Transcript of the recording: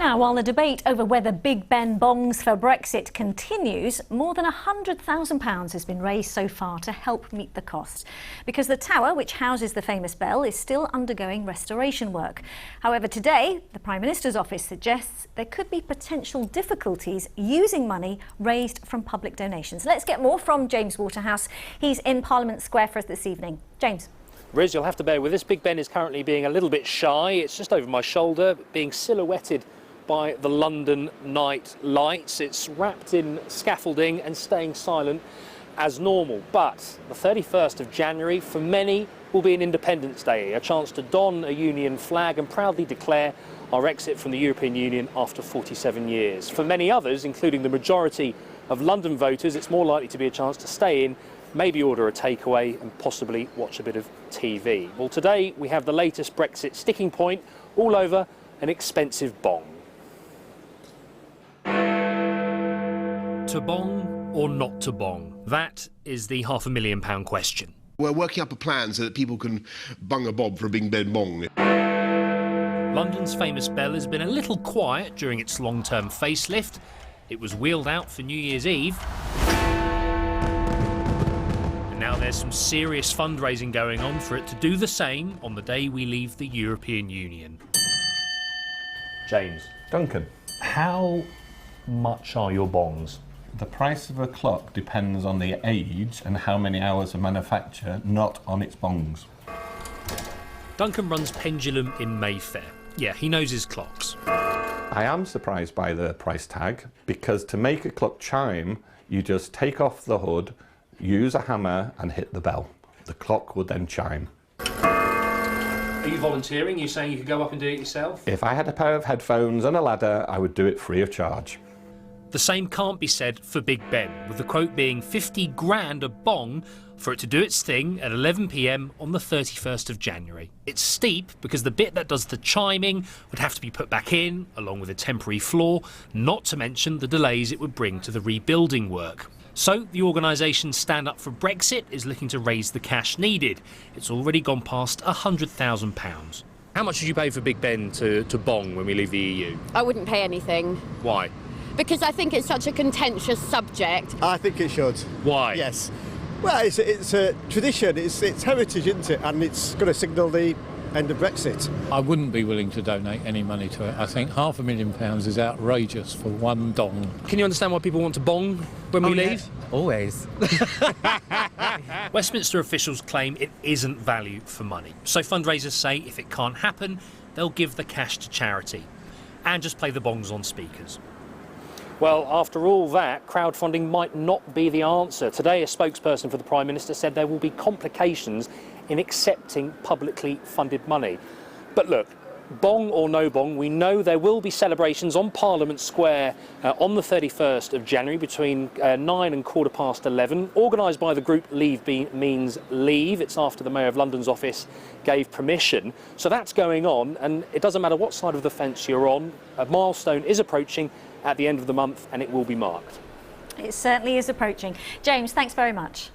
Now, while the debate over whether Big Ben bongs for Brexit continues, more than £100,000 has been raised so far to help meet the cost, because the tower, which houses the famous bell, is still undergoing restoration work. However, today, the Prime Minister's office suggests there could be potential difficulties using money raised from public donations. Let's get more from James Waterhouse. He's in Parliament Square for us this evening. James. Riz, you'll have to bear with this. Big Ben is currently being a little bit shy. It's just over my shoulder, being silhouetted by the London night lights. It's wrapped in scaffolding and staying silent as normal. But the 31st of January, for many, will be an Independence Day, a chance to don a union flag and proudly declare our exit from the European Union after 47 years. For many others, including the majority of London voters, it's more likely to be a chance to stay in, maybe order a takeaway and possibly watch a bit of TV. Well, today we have the latest Brexit sticking point all over an expensive bong. To bong or not to bong? That is the £500,000 question. We're working up a plan so that people can bung a bob for a Big Ben bong. London's famous bell has been a little quiet during its long-term facelift. It was wheeled out for New Year's Eve. And now there's some serious fundraising going on for it to do the same on the day we leave the European Union. James. Duncan. How much are your bongs? The price of a clock depends on the age and how many hours of manufacture, not on its bongs. Duncan runs Pendulum in Mayfair. Yeah, he knows his clocks. I am surprised by the price tag, because to make a clock chime, you just take off the hood, use a hammer and hit the bell. The clock would then chime. Are you volunteering? Are you saying you could go up and do it yourself? If I had a pair of headphones and a ladder, I would do it free of charge. The same can't be said for Big Ben, with the quote being 50 grand a bong for it to do its thing at 11 p.m. on the 31st of January. It's steep because the bit that does the chiming would have to be put back in, along with a temporary floor, not to mention the delays it would bring to the rebuilding work. So the organisation Stand Up for Brexit is looking to raise the cash needed. It's already gone past £100,000. How much did you pay for Big Ben to bong when we leave the EU? I wouldn't pay anything. Why? Because I think it's such a contentious subject. I think it should. Why? Yes. Well, it's a tradition, it's heritage, isn't it? And it's going to signal the end of Brexit. I wouldn't be willing to donate any money to it. I think £500,000 is outrageous for one dong. Can you understand why people want to bong when we leave? Always. Westminster officials claim it isn't value for money. So fundraisers say if it can't happen, they'll give the cash to charity and just play the bongs on speakers. Well, after all that, crowdfunding might not be the answer. Today, a spokesperson for the Prime Minister said there will be complications in accepting publicly funded money. But look, bong or no bong, we know there will be celebrations on Parliament Square on the 31st of January between 9 and 11:15, organised by the group Leave Means Leave. It's after the Mayor of London's office gave permission. So that's going on, and it doesn't matter what side of the fence you're on, a milestone is approaching at the end of the month and it will be marked. It certainly is approaching. James, thanks very much.